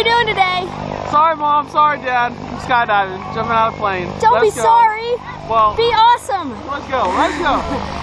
you doing today? Sorry, Mom. Sorry, Dad. I'm skydiving. Jumping out of a plane. Don't be sorry. Well, be awesome. Let's go. Let's go.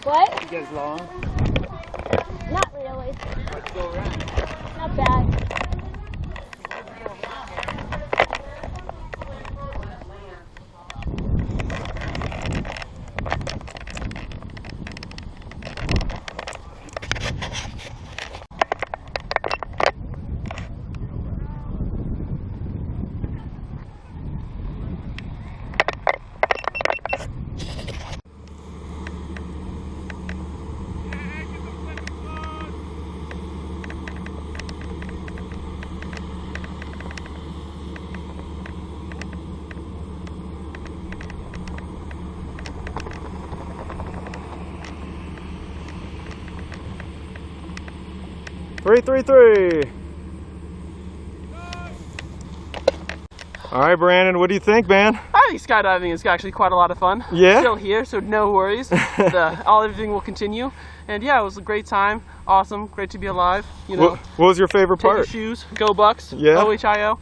What? You guys long? Not really. Let's go around. Not bad. 333. All right, Brandon, what do you think, man? I think skydiving is actually quite a lot of fun. Yeah? Still here, so no worries. Everything will continue. And yeah, it was a great time. Awesome. Great to be alive. You know. What was your favorite Take your part? shoes. Go Bucks. Yeah. OHIO.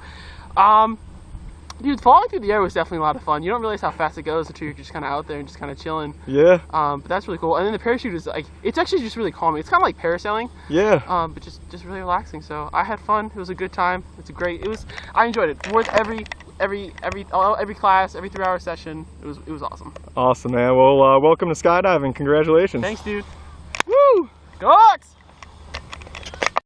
Dude, falling through the air was definitely a lot of fun. You don't realize how fast it goes until you're just kind of out there and just kind of chilling. Yeah. But that's really cool. And then the parachute is like, it's actually just really calming. It's kind of like parasailing. Yeah. But just really relaxing. So I had fun. It was a good time. I enjoyed it. Worth every class, every 3-hour session. It was awesome. Awesome, man. Well, welcome to skydiving. Congratulations. Thanks, dude. Woo! Go Bucks!